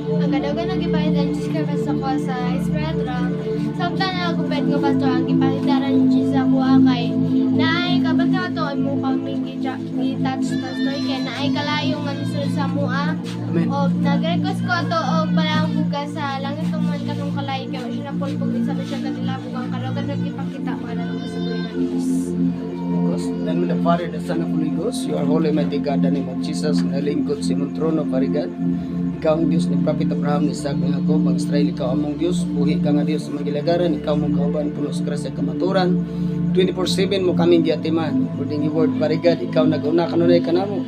Ang kadagan ang gipalitan Jesus Christ ako sa Espiritu. Samtang nagupit ko pa to ang gipalitan Jesus ako kay naay kabat ka to mo kami gi-touch pastor kay naay kalayong manisul sa mua. Amen. O nag-request ko to og palang bugas sa langit tuman katong kalay kay siya na pulpog sa siya kanila bugang kadagan nagipakita para sa buhay ng Diyos. Then with the Father, the Son, and Holy Ghost, you are holy, mighty God, in the name of Jesus, nalingkod si mong trono, parigan. Ikaw ang Diyos ni Prophet Abraham, ni Isaac, ni Jacob, ang Israel, ikaw among Diyos, buhi ka nga Diyos sa magilagaran, ikaw mong kauban, puno sa grasya kamaturan, 24/7 mo kaming giatiman. According your word, parigan, ikaw nag-una kanunay ka namo.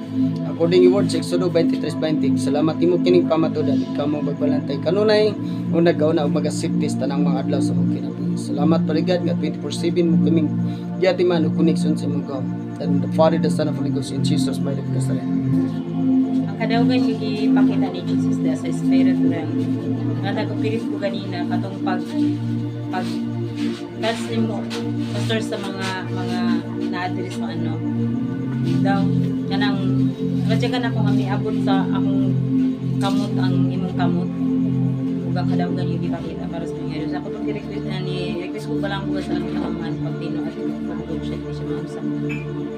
According your word, sa Exodo 23:20, salamat imo kining pamatudan, ikaw mong magbalantay kanunay, o nag-una o mag-asiptis tanang mga adlaw sa mong kinabuhi. Salamat parigan, nga 24/7 mo kaming giatiman o connection sa mong God. And the Father, the Son, and Holy Ghost, in Jesus' mighty name. Ang kadaugan yung ipakita ni Jesus da sa Espiritu lang. Nga nagpilit ko ganina katong pag God's name mo pastor sa mga na-address mo ano daw kanang radya ka na kung kami abot sa akong kamot ang imong kamot ug ang kadaugan yung ipakita para sa mga Diyos. Ako itong request na request ko pa lang bukas sa aking nakaman pagtino at pagtulog siya hindi siya mausap.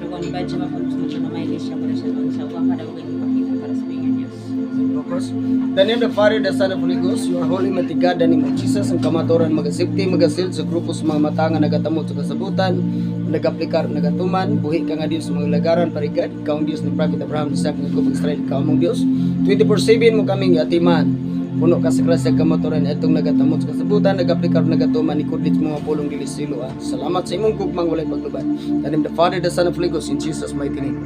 Pero kung ibad siya mapagos mo siya na may siya para siya mausap ang kadaugan yung ipakita para sa mga Diyos. The name of the Father, the Son, and Holy Ghost, you are holy, mighty God, the name of Jesus, ang kamaturan magasipti, magasil sa grupo sa mga mata nga nagatamot sa kasabutan, nagaplikar, nagatuman, buhi ka nga Diyos sa mga lagaran, parigad, ikaw ang Diyos ng Prophet Abraham, Isaac, Jacob, Israel, ikaw among Diyos, 24/7 mo kaming atiman, puno ka sa krasya kamaturan, itong nagatamot sa kasabutan, nagaplikar, nagatuman, ikudlit mo mga pulong dilisilo, Salamat sa imong gugmang walay paglubad. The name of the Father, the Son, and Holy Ghost, in Jesus' mighty name.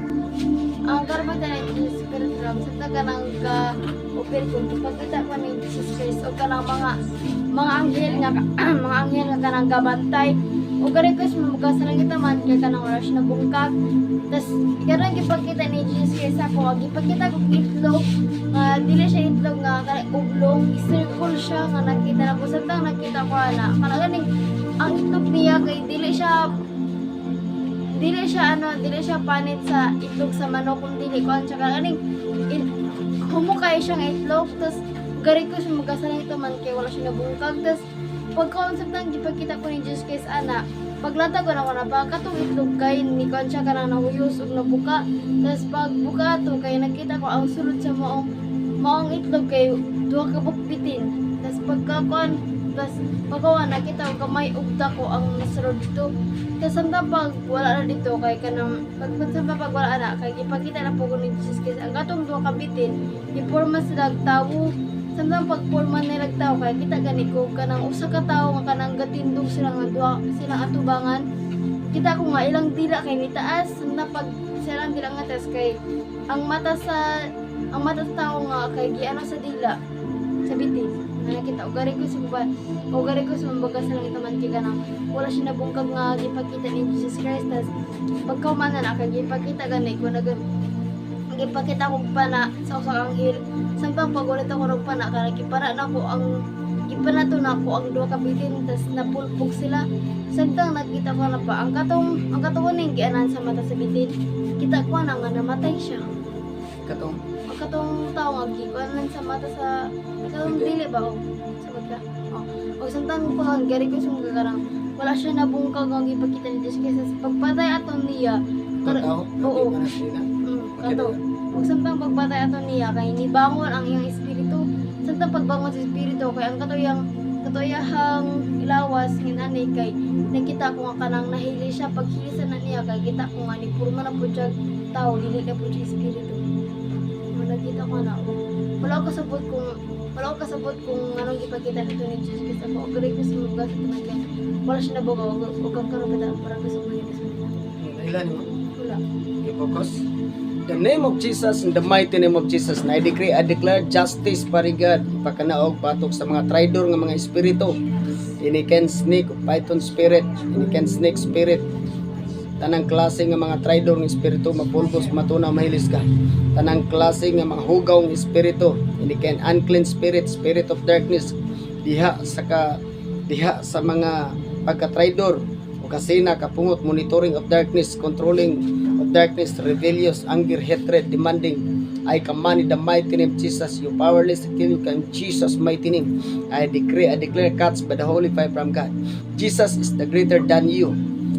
Ang karapatan ng Jesus Christ sa taga ng ka-upir kung pagkita ko ni Jesus Christ o ka ng mga anghel nga mga anghel nga kanang gabantay o ka-request mo mga sa kita man kaya kanang wala siya nabungkag tas karang gipakita ni Jesus Christ ako gipakita ko itlog dili siya itlog nga ublong circle siya nga nakita na ko samtang nakita ko ana kanang ganing ang itlog niya kay dili siya panit sa itlog sa manok kung dili ko ang tsaka kaning humukay siyang itlog tas gari ko siya magasalang ito man kay wala siya nabungkag tas pagka-concept ng gipakita ko ni Jesus Christ ana paglata ko na ko na ba katong itlog kay ni ko siya kanang nahuyos ug nabuka tas pagbuka to kay nakita ko ang sulod sa maong itlog kay duha ka bukbitin tas tas pagkawa nakita ko kamay ugda ko ang nasulod dito tas samtang pag wala na dito kay kanang pag wala na kay ipakita na po ko ni Jesus Christ ang katong duha ka bitin iporma sila tawo samtang pag porma nila tawo kay kita gani ko kanang usa ka tawo nga kanang gatindog sila nga duha silang atubangan kita ko nga ilang dila kay nitaas samtang pag silang dila nga tas kay ang mata sa tawo nga kay giano sa dila sa bitin nakita ugari ko sa buban ugari ko sa mambaga sa langit man kay kanang wala siya nabungkag nga gipakita ni Jesus Christ tas pagkauman na kay gipakita gani ko gipakita ko pa na sa usang anghel samtang pagulit ako ng pana kaya gipara na ko ang gipanato na ko ang duha ka bitin tas napulpog sila samtang nakita ko na pa ang katong ning gianan sa mata sa bitin kita ko na nga namatay siya Katong, ang katong tao nga gikuanan sa mata sa katong dili ba o sagot ka o samtang pahon gari ko sung karang wala siya nabungkag ang gipakita ni Jesus kasi pagpatay aton niya tataw, oo na sila. kato ug samtang pagpatay aton niya kay nibangon ang iyang espiritu samtang pagbangon sa espiritu kay ang katuyahang ilawas hinani kay nakita ko nga kanang nahili siya paghilisan na niya kay kita ko nga ni purma na pud siya tao dili na pud siya espiritu nakita ko na wala ko kasabot kung anong ipakita nito ni Jesus Christ ako agree ko sa mga kaya wala siya nabuga o kang karapatan para gusto mo yun Ilan mo? wala I-focus. The name of Jesus, in the mighty name of Jesus, na I declare justice, parigad, ipakanaog, patok sa mga traidor ng mga espiritu. Iniken snake, python spirit, iniken snake spirit, tanang klase nga mga traidor ng espiritu mapulbos matuna mahilis ka tanang klase nga mga hugaw ng espiritu iniken unclean spirit of darkness diha sa mga pagka-traidor o kasina kapungot monitoring of darkness controlling of darkness rebellious anger hatred demanding I command in the mighty name of Jesus, you powerless to kill you in Jesus' mighty name. I decree, I declare cuts by the holy fire from God. Jesus is the greater than you.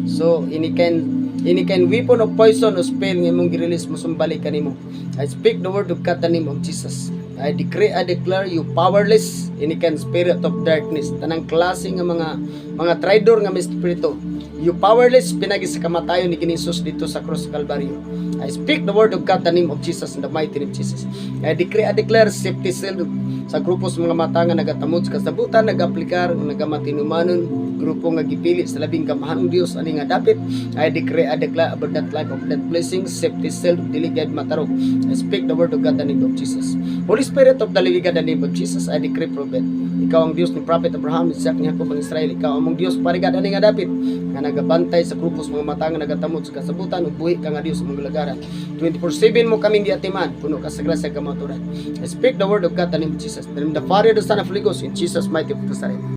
So, any kind weapon of poison o spell nga imong gi-release mo sumbalik kanimo. I speak the word of God in the name of Jesus. I decree, I declare you powerless, any kind spirit of darkness, tanang klase nga mga traidor nga espiritu. You powerless, pinagi sa kamatayon ni Jesus dito sa cross sa Calvary. I speak the word of God in the name of Jesus, in the mighty name of Jesus. I decree, I declare safety seal sa grupo sa mga mata nga nagatamod sa kasabutan, nag-aplikar, nagamatinumanon, grupo nga gipili sa labing kamahanong Dios ani nga dapit. I decree, I declare about that life of that blessing, safety seal, diligid matarog. I speak the word of God in the name of Jesus. Holy Spirit of the living God in the name of Jesus, I decree, prophet, ikaw ang Dios ni Prophet Abraham, Isaac, ni Jacob, ang Israel. Ikaw ang Dios parigad ani nga dapit nga nagabantay sa grupo sa mga mata nga nagatamod sa kasabutan ug buhi ka nga Dios sa mga lagaran. 24/7 mo kaming giatiman, puno ka sa grasya ka maturan. I speak the word of God in the name of Jesus. In the name of the Father, the Son, of the Holy Ghost, in Jesus' mighty name.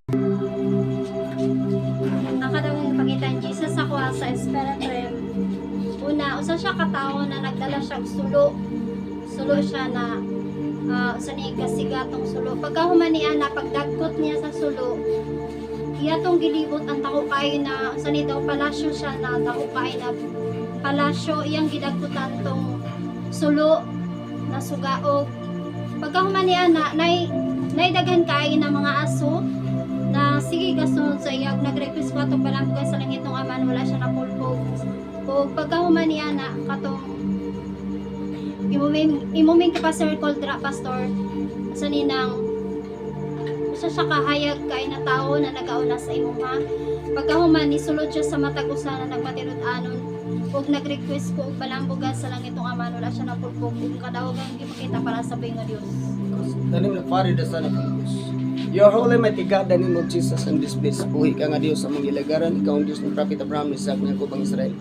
Nakadawang pagitan Jesus ako sa spirit realm. Una, usa siya katao na nagdala siya og sulo. Sulo siya na usa ni kasigatong sulo. Pagkahumanian na pagdagkot niya sa sulo, iya tong gilibot ang takukay na usa ni daw palasyo siya na takukay na palasyo iyang gidagkutan tong sulo na sugaog. Pagkahumanian na naidaghan kay na mga aso na sige gasunod sa iyag nag-request ko atong balangga sa langit ng aman wala siya napulpog o pagkahumanian na katong imuming ka pa circle dra pastor sa ninang usa siya kahayag kay na tao na nagauna sa imuha pagkahuman ni sulod siya sa matag usa na nagpatirud-anon ug nag-request ko og balambugan sa langit ng aman wala siya napulpog ug kadawagan gipakita para sa nga Dios. In the name of the Father, the Son, of the Holy Ghost. You are holy, mighty God, in the name of Jesus and this place. Buhi ka nga Diyos sa mong ilagaran. Ikaw ang Diyos ng Prophet Abraham, Isaac, ni Jacob, ang Israel.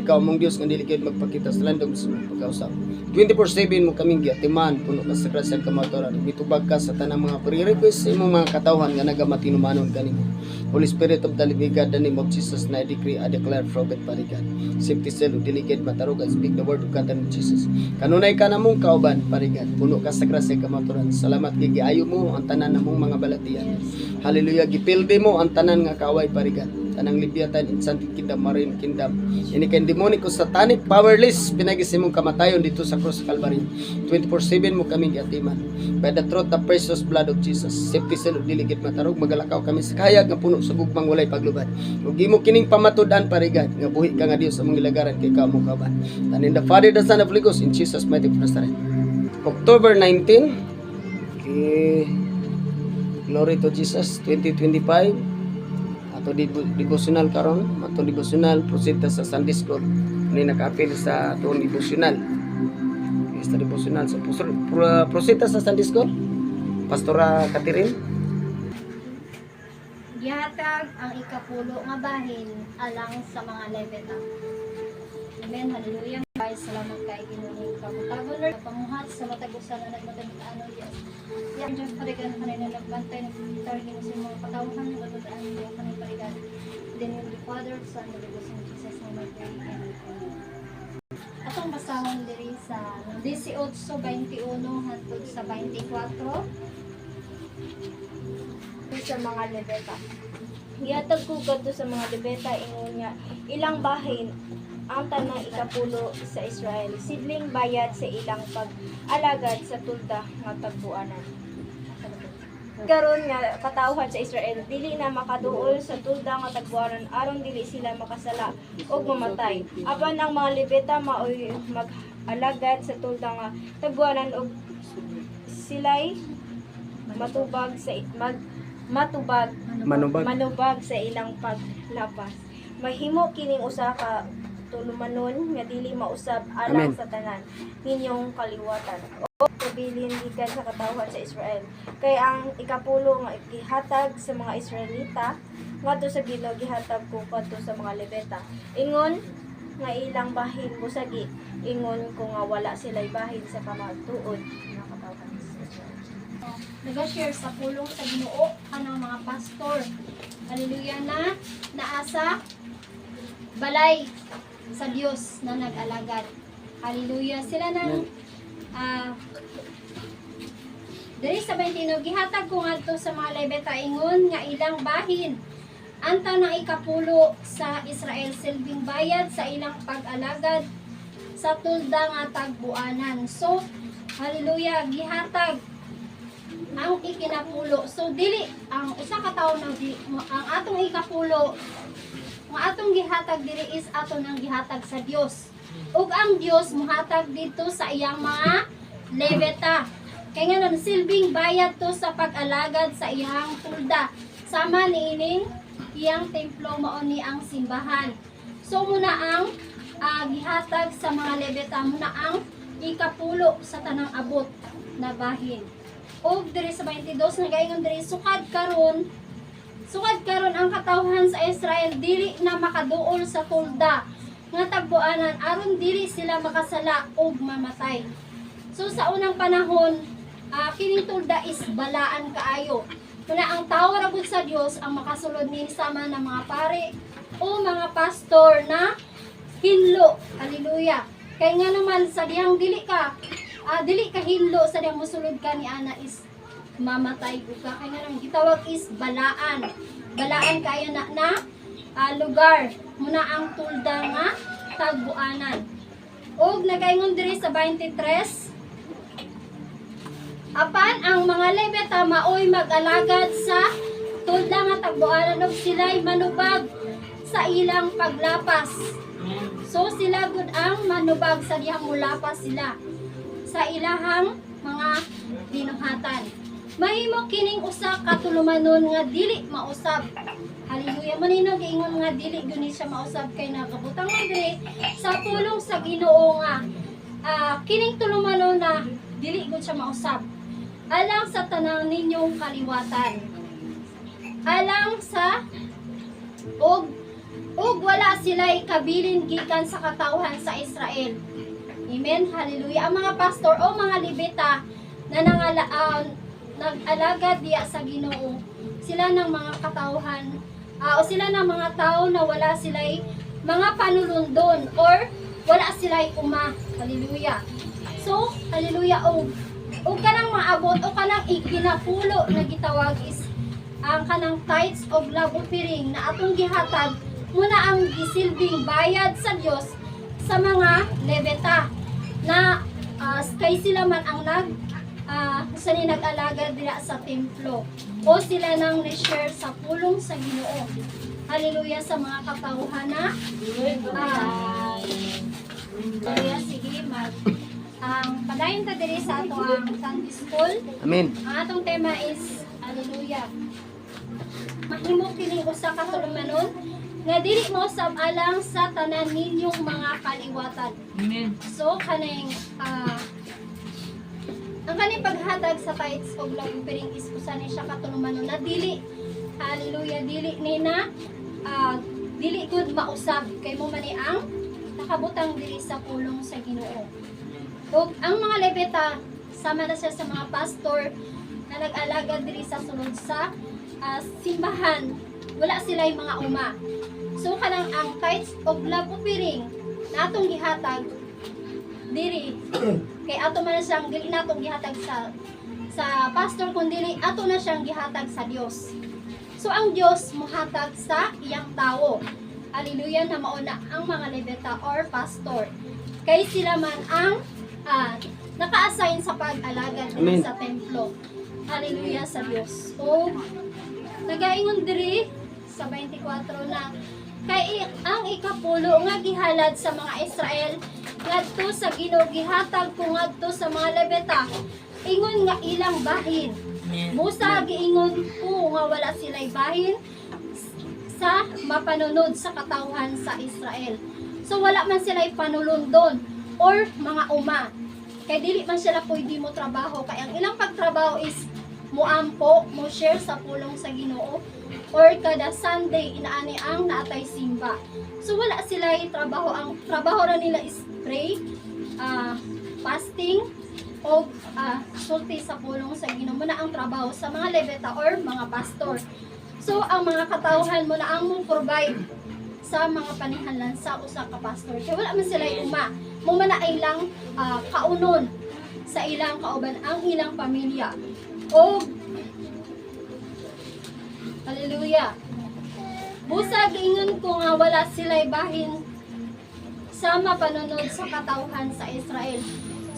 Ikaw ang mong Diyos nga dilikid magpakita sa landong sa mong pagkausap. 24/7 mo kaming giatiman, puno ka sa grasya at kamaturan. Mitubag ka sa tanang mga pre-request sa imong mga katawhan nga nagamatinumanon kanimo. Holy Spirit of the living God, in the name of Jesus, na I decree, I declare, prophet parigan. Safety cell, diligid, matarog, and speak the word of God in Jesus. Kanunay ka na mong kauban, parigan. Puno ka sa grasya at kamaturan. Salamat gigiayo mo ang tanan namong mga balatian. Hallelujah, gipilde mo ang tanan nga kaaway, parigan. Tanang libyatan, insantic kingdom, marine kingdom. Inikan demoniko, satanic, powerless, pinagis imong kamatayon dito sa cross Calvary. 24/7 mo kaming giatiman. By the truth, the precious blood of Jesus. Safety cell, diligid, matarog, magalakaw kami sa kayag nga puno sa gugmang walay paglubad. Ug imo kining pamatudan parigan nga buhi ka nga Dios sa mong ilagaran kay kamo kauban. And in the Father, the Son, of the Holy Ghost, in Jesus mighty name. October 19. Okay. Glory to Jesus 2025. Ato devotional karon, ato devotional prosita sa Sunday School. Ni naka-apil sa atong devotional. Sa devotional sa prosita sa Sunday School. Pastora Catherine. Gihatag ang ikapulo nga bahin alang sa mga lebeta. Amen. Hallelujah. Ay, salamat kay Ginoo. Pagtagon Lord, pamuhat sa matagusan na nagmatagutan Dios. Yang Diyos parigan kanina nagbantay nagtarigin sa mga patawhan ng matagutan niyo kanina parigan. Then yung Father, Son, and Holy Ghost in Jesus name I pray. Amen. Atong basahon diri sa 18:21 hangtod sa 24 sa mga lebeta. Gihatag ko kadto sa mga lebeta ingon nga ilang bahin ang tanang ikapulo sa Israel, sidling bayad sa ilang pag-alagad sa tulda nga tagbuanan. Karon nga katawhan sa Israel, dili na makaduol sa tulda nga tagbuanan aron dili sila makasala og mamatay. Apan ang mga lebeta maoy mag-alagad sa tulda nga tagbuanan og sila'y manubag sa ilang paglapas. Mahimo kining usa ka tulumanon nga dili mausab alang Amen. sa tanan ninyong kaliwatan o kabilin gikan sa katawhan sa Israel. Kay ang ikapulo nga gihatag sa mga Israelita ngadto sa Ginoo gihatag ko kadto sa mga Lebeta. Ingon nga ilang bahin busagi, ingon ko nga wala sila'y bahin sa pamagtuod nga katawhan sa Israel. Nag-share sa pulong sa Ginoo kanang mga pastor. Hallelujah na naasa balay sa Dios na nag-alagad. Hallelujah. Sila nang Diri sa 29 gihatag ko ngadto sa mga Levita ingon nga ilang bahin anta ng ikapulo sa Israel silbing bayad sa ilang pag-alagad sa tulda nga tagbuanan. So, hallelujah, gihatag ang ikinapulo. So, dili ang usa ka tawo ang atong ikapulo ang atong gihatag diri is ato nang gihatag sa Dios. Ug ang Dios muhatag dito sa iyang mga Levita. Kaya nga nun, silbing bayad to sa pag-alagad sa iyang tulda. Sama ni ining iyang templo mao ni ang simbahan. So muna ang gihatag sa mga Levita, muna ang ikapulo sa tanang abot na bahin. O diri sa 22 nagaingon diri sukad karon ang katawhan sa Israel dili na makaduol sa tulda nga tagbuanan aron dili sila makasala ug mamatay. So sa unang panahon, kining tulda is balaan kaayo. Muna ang tao ra gud sa Dios ang makasulod ni sama ng mga pare o mga pastor na hinlo. Hallelujah. Kay nga naman sa diyang dili ka hinlo sa diyang mosulod ka ni ana is mamatay ug ka. Kay nga naman gitawag is balaan. Balaan kaayo na lugar. Muna ang tulda nga tagbuanan. Og nagaingon diri sa 23 apan ang mga Levita maoy mag-alagad sa tulda nga tagbuanan ug sila'y manubag sa ilang paglapas. So sila gud ang manubag sa dihang mulapas sila sa ilahang mga binuhatan. Mahimo kining usa ka tulumanon nga dili mausab. Hallelujah. Manino giingon nga dili guni siya mausab kay nakabutang man diri sa pulong sa Ginoo nga kining tulumanon na dili gud siya mausab. Alang sa tanang ninyong kaliwatan. Alang sa og wala sila'y kabilin gikan sa katawhan sa Israel. Amen. Hallelujah. Ang mga pastor o mga Levita na nag-alagad diya sa Ginoo, sila ng mga katawhan o sila ng mga tao na wala sila'y mga panulundon or wala sila'y uma. Hallelujah. So, hallelujah. O kanang maabot o kanang ikinapulo na gitawag is ang kanang tithes of love offering na atong gihatag muna ang gisilbing bayad sa Dios sa mga Levita na kay sila man ang nag-alaga dira sa templo o sila nang ni-share sa pulong sa Ginoo. Hallelujah sa mga katawhan na hallelujah. Sige, ang padayon ta diri sa ato ang Sunday School. Amen. Ang atong tema is hallelujah. Mahimo kini usa ka tulumanon nga dili mo sab alang sa tanan ninyong mga kaliwatan. Amen. So kaning ang kaning paghatag sa tithes og love offering is usa ni siya ka tulumanon na dili hallelujah dili ni na dili gud mausab kay mo man ni ang nakabutang diri sa pulong sa Ginoo. Ug ang mga Levita sama na siya sa mga pastor na nag-alaga diri sa sulod sa simbahan, wala sila yung mga uma. So kanang ang tithes of love offering na atong gihatag diri kay ato man siyang dili natong gihatag sa pastor kun dili ato na siyang gihatag sa Dios. So ang Dios mohatag sa iyang tawo. Hallelujah na mauna ang mga Levita or pastor. Kay sila man ang naka-assign sa pag-alaga diri sa templo. Hallelujah sa Dios. O nagaingon diri sa 24 na kay ang ikapulo nga gihalad sa mga Israel ngadto sa Ginoo gihatag ko ngadto sa mga Levita ingon nga ilang bahin. Busa giingon ko nga wala sila'y bahin sa mapanunod sa katawhan sa Israel. So wala man sila'y panulundon or mga uma. Kay dili man sila pwede mo trabaho kay ang ilang pagtrabaho is moampo, mo share sa pulong sa Ginoo or kada Sunday inaani ang naatay simba. So wala sila trabaho, ang trabaho ra nila is pray, fasting o sulti sa pulong sa Ginoo. Muna ang trabaho sa mga Levita or mga pastor. So ang mga katawhan mo na ang mong provide sa mga panihanlan sa usa ka pastor. Kaya wala man sila uma. Mo man ay lang kaunon sa ilang kauban ang ilang pamilya. O hallelujah. Busag ingon ko nga wala sila'y bahin sa mapanunod sa katawhan sa Israel.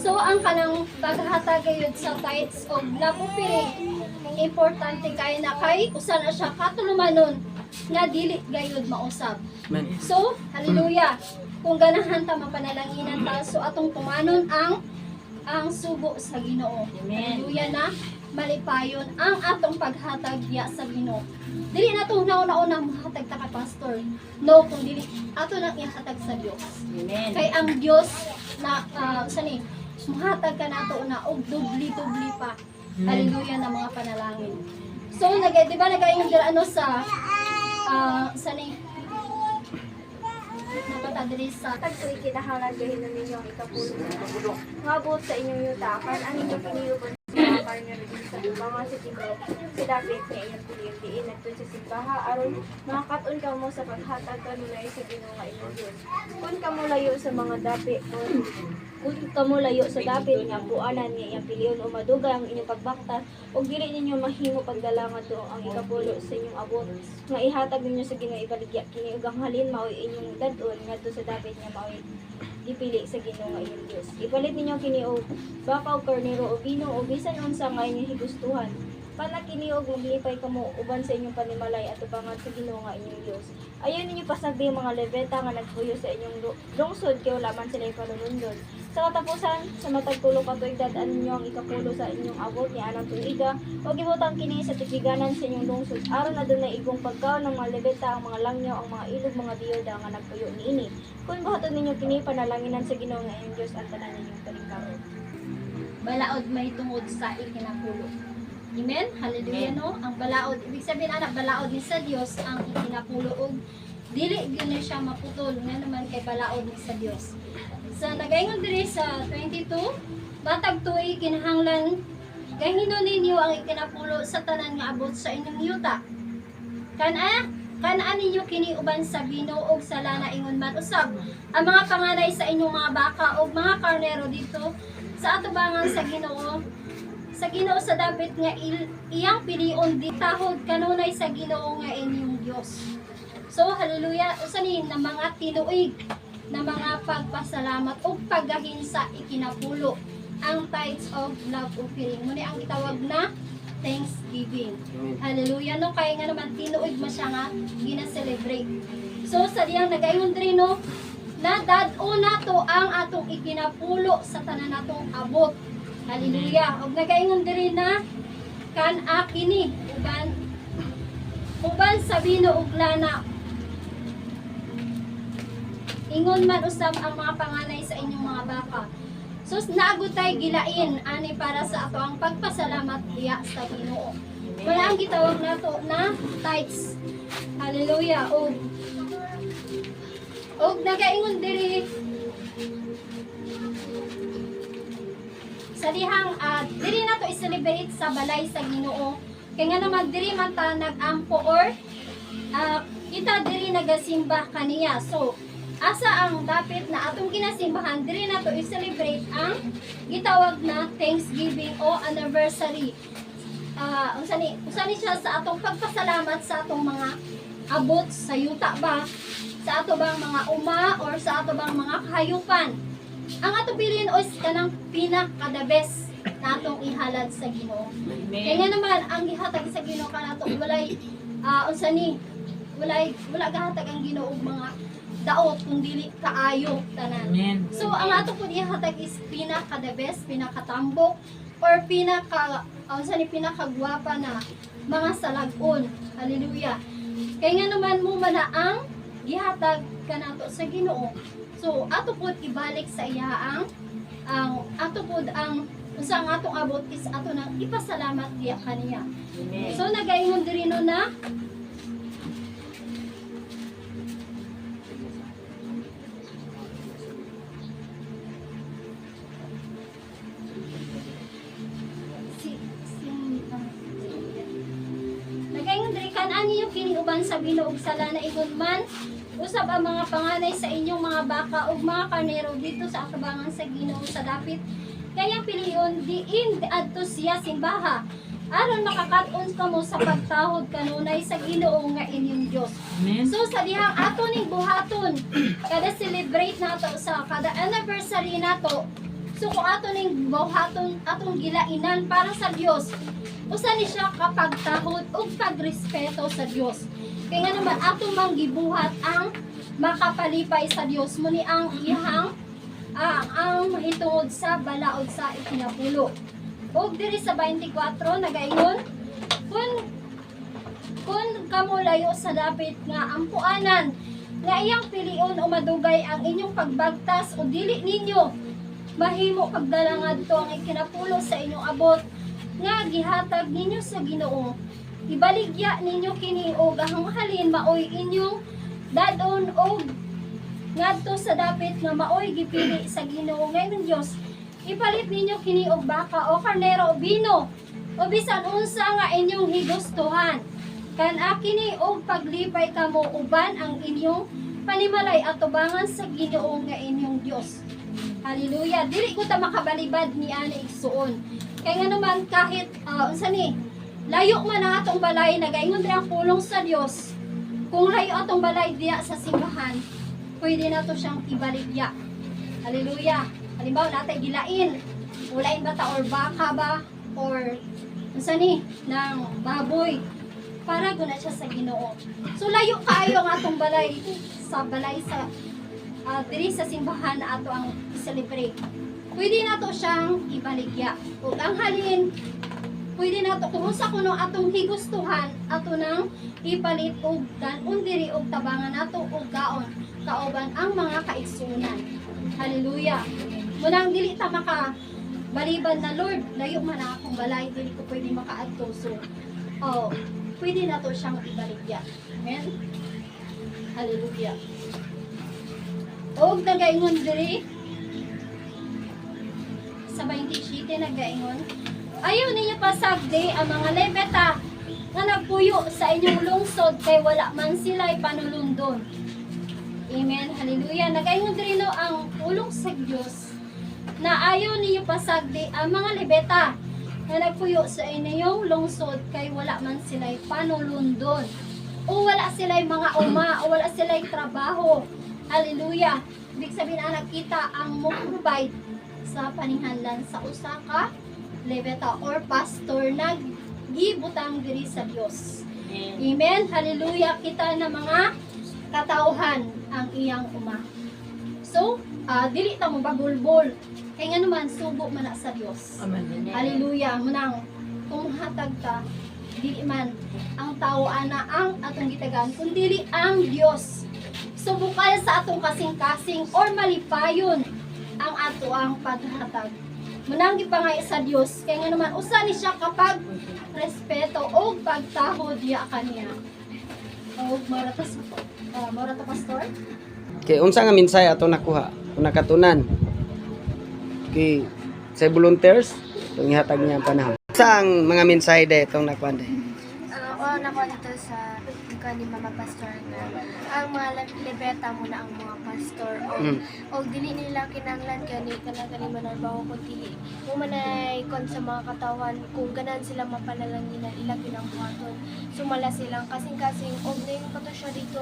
So ang kanang paghatag gayud sa tithes og napupiri importante kay na kay usa na siya katulumanon nga dili gayud mausab. Amen. So, hallelujah. Kung ganahan ta mapanalanginan ta, so atong tumanon ang sugo sa Ginoo. Hallelujah na malipayon ang atong paghatag diya sa Ginoo. Dili na to nauna mahatag ta ka pastor. No, kung dili ato nang ihatag sa Dios. Amen. Kay ang Dios na sani mahatag ka nato na og dubli-dubli pa. Hallelujah na mga panalangin. So di ba nagayon dira ano sa sani napatadiri sa Tagto'y kinahanglan gahin ninyo ang ikapulo. Ngabot sa inyong yutakan, ang inyong piniyuban sa mga karne rin sa mga sitino, si David nga iyong piliin nagtun sa simbaha, aron makakaton ka mo sa paghatag kanunay sa Ginoo nga inyong Diyos. Kung ka mo layo sa mga dapi, kung ka mo layo sa dapit nga buanan nga iyang piliyon o maduga ang inyong pagbakta, o dili ninyo mahimo pagdalangan to ang ikapulo sa inyong abot, nga ihatag ninyo sa Ginoo ibaligya kini ug ang halin mao inyong dadon ngadto sa dapit nga mao ipili sa Ginoo nga inyong Dios. Ipalit ninyo kini og baka o karnero o bino o bisan unsa nga inyong higustuhan. Para kini og maglipay kamo uban sa inyong panimalay at ubangan sa Ginoo nga inyong Dios. Ayon ninyo pasagdi mga lebeta nga nagpuyo sa inyong lungsod kay wala man sila panunundon. Sa katapusan, sa matag tulo ka tuig dadaan ninyo ang ikapulo sa inyong abot ni anang tuiga o gibutang kini sa tipiganan sa inyong lungsod aron adunay igong pagkaon ng mga lebeta, ang mga langyaw, ang mga ilog, mga biyoda nga nagpuyo niini. Kung buhaton ninyo kini panalanginan sa Ginoo nga inyong Dios ang tanan ninyong palingkaron. balaod may tungod sa ikinapulo. Amen? Hallelujah, no? Ang balaod, ibig sabihin anak, balaod ni sa Dios ang ikinapulo og dili gyud na siya maputol nga naman kay balaod ni sa Dios. Sa nagaingon diri sa 22, matag tuig kinahanglan gahinon ninyo ang ikinapulo sa tanan nga abot sa inyong yuta. Kanaan ninyo kini uban sa bino og sa lana ingon man usab ang mga panganay sa inyong mga baka og mga karnero dito sa atubangan sa Ginoo sa dapit nga iyang pilion di tahod kanunay sa Ginoo nga inyong Dios. So hallelujah, usanin na mga tinuig na mga pagpasalamat o paggahin sa ikinapulo ang tithes of love offering. Muna ang itawag na Thanksgiving. Hallelujah, no? Kaya nga naman tinuig mo siya nga gina-celebrate. So sa diyang nagayon diri, no, na dad-o nato ang atong ikinapulo sa tanan natong abot. Hallelujah. Og nagaingon diri na kan akini uban sa bino ug lana. Ingon man usab ang mga panganay sa inyong mga baka. So naagutay gilain ani para sa ato ang pagpasalamat diya sa Ginoo. Wala ang gitawag nato na tithes. Hallelujah. Og nagaingon diri sa dihang diri na to i-celebrate sa balay sa Ginoo. Kaya nga naman diri man ta nag-ampo or kita diri nagasimba kaniya. So asa ang dapit na atong ginasimbahan diri na to i-celebrate ang gitawag na Thanksgiving o anniversary. Usani siya sa atong pagpasalamat sa atong mga abot sa yuta ba, sa ato bang mga uma or sa ato bang mga kahayupan. Ang ato piliin is kanang pinaka-the best na atong ihalad sa Ginoo. Kaya nga naman ang gihatag sa Ginoo kanato walay wala gahatag ang Ginoo og mga daot kung dili kaayo tanan. Amen. So ang ato pud ihatag is pinaka-the best, pinaka-tambok or pinaka-gwapa na mga salagon. Hallelujah. Kaya nga naman mo man ang gihatag kanato sa Ginoo. So ato pud ibalik sa iya ang ato pud ang usa ang atong abot is ato nang ipasalamat diya kaniya. Amen. So nagaingon diri no na nagaingon diri kan niyo kini uban sa binuog sala na ingon man usab ang mga panganay sa inyong mga baka ug mga karnero dito sa atubangan sa Ginoo sa dapit Kaya piliyon diin adto siya simbaha aron makakaton kamo sa pagtahod kanunay sa Ginoo nga inyong Dios. Amen. So sa dihang ato ning buhaton, kada celebrate nato sa kada anniversary nato, so kung ato ning buhaton atong gilainan para sa Dios, usa ni siya kapagtahod ug pagrespeto sa Dios. Kaya nga naman ato mang gibuhat ang makapalipay sa Dios muni ang iyang ang mahitungod sa balaod sa ikinapulo. Og diri sa 24 nagaingon kun kamo layo sa dapit nga ampuanan nga iyang pilion o madugay ang inyong pagbagtas o dili ninyo mahimo pagdala ngadto ang ikinapulo sa inyong abot nga gihatag ninyo sa Ginoo. Ibaligya ninyo kini og ang halin maoy inyong dadon og ngadto sa dapit nga maoy gipili sa Ginoo ngayon Dios. Ipalit ninyo kini og baka o karnero o bino o bisan unsa nga inyong higustuhan. Kan kini og paglipay kamo uban ang inyong panimalay at tubangan sa Ginoo nga inyong Dios. Hallelujah. Dili ko ta makabalibad ni ani igsuon. Kaya nga naman kahit unsa ni layo man ang atong balay nagaingon ra ang pulong sa Dios. Kung layo atong balay diya sa simbahan, pwede na to siyang ibaligya. Hallelujah. Halimbawa natin gilain. Ulain ba ta or baka ba or unsa ni ng baboy para guna siya sa Ginoo. So layo kaayo ang atong balay sa diri sa simbahan na ato ang celebrate. Pwede na to siyang ibaligya. Ug ang halin pwede na to kung sa kuno atong higustuhan ato nang ipalit og dan-on diri og tabangan nato og gaon kauban ang mga kaigsunan. Hallelujah. Munang dili ta maka baliban na Lord, layo man na akong balay, dili ko pwede makaadto. So, pwede na to siyang ibaligya. Amen. Hallelujah. Og nagaingon diri sa 27 nagaingon, ayaw ninyo pasagdi ang mga lebeta nga nagpuyo sa inyong lungsod kay wala man sila ipanulundon. Amen. Hallelujah. Nagaingon diri no ang pulong sa Dios na ayaw ninyo pasagdi ang mga lebeta na nagpuyo sa inyong lungsod kay wala man sila panulundon o wala sila mga uma o wala sila trabaho. Hallelujah. Ibig sabihin na nakita ang mo-provide sa paninganlan sa usa ka lebeta or pastor na gibutang diri sa Dios. Amen. Hallelujah. Kita na mga katauhan ang iyang uma. So, dili ta mo bagulbol. Kaya nga naman, subo man na sa Dios. Amen. Hallelujah. Munang, kung hatag ta, dili man ang tao ana ang atong gitagan, kundi ang Dios. So, bukal sa atong kasing-kasing or malipayon ang ato ang paghatag. Munang gipangay sa Dios. Kaya nga naman, usa ni siya kapag respeto o pagtahod ya kaniya. O, marata pastor? Kay unsa nga minsay ato nakuha? Kung nakatunan. Kay sa volunteers, itong ihatag niya ang panahon. Sa ang mga mensahe de itong nakuha de? Ako na ko dito sa ni Mama Pastor na ang mga lebeta muna ang mga pastor o dili nila kinanglan kani manarbaho ko dili mo manay kon sa mga katawan kung ganan sila mapanalangin ila kinangbuhaton sumala silang kasing-kasing og ning pato siya dito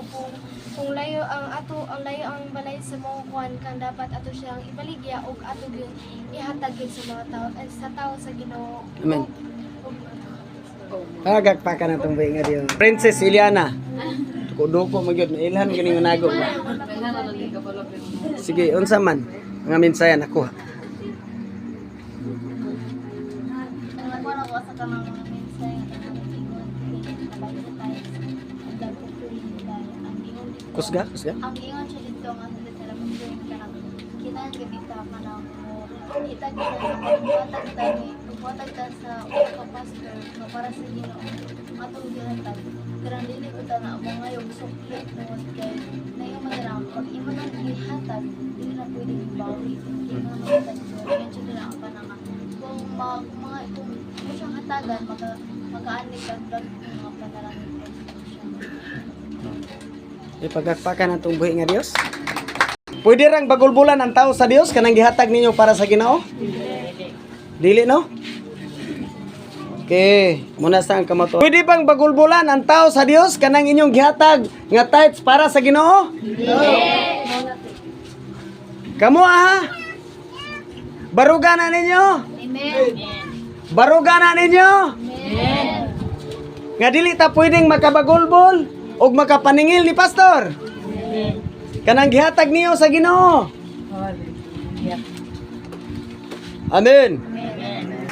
kung layo ang layo ang balay sa mga kuan kan dapat ato siyang ibaligya og ato gyud ihatag gyud sa mga tao sa tao sa Ginoo. Amen. Agak pa ka na itong buhay nga diyo. Princess Iliana. Duko-duko magyod. Ilhan ganing unago. Sige, unsa man. Mga mensahe nakuha. Nakuha na ko sa kanang mga mensahe Kusga? ang ingon siya dito nga sa sila mag-join ka ng kinagabita ka ng kita kita buhatag ta sa usa pastor no para sa Ginoo atong gihatag karang dili ko ta na mga yung suklet no kay nayo madarang pag imo nang gihatag dili na pwede ibawi kay nga hatag kaya siya dila ang pananga kung mga kung mo siyang hatagan mag-aani ka mga panalangin ko Ipagakpakan na itong buhay nga Diyos. Pwede rang bagulbulan ang tao sa Diyos kanang gihatag ninyo para sa Ginoo? Dili no? Okay, muna sa ang kamato. Pwede bang bagulbulan ang tao sa Dios kanang inyong gihatag nga tithes para sa Ginoo? Kamu ha? Barugan na ninyo? Amen. Barugan na ninyo? Nga dili ta pwedeng makabagulbol o makapaningil ni pastor. Kanang gihatag niyo sa Ginoo. Hallelujah. Amen.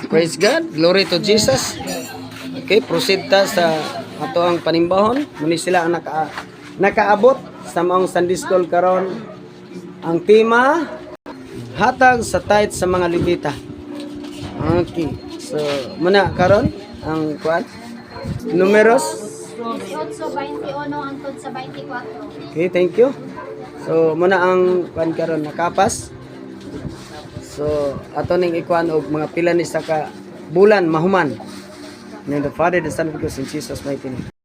Praise God. Glory to Jesus. Okay, proceed ta sa ato ang panimbahon. Muni sila ang nakaabot sa maong Sunday School karon. Ang tema, hatag sa tithe sa mga Levita. Okay. So, muna karon ang kuan. Numeros. 18:21 hangtod sa 24. Okay, thank you. So, muna ang kuan karon nakapas. So, ato ning ikuan og mga pila ni sa ka bulan mahuman. In the Father, the Son, of God, in Jesus' mighty name.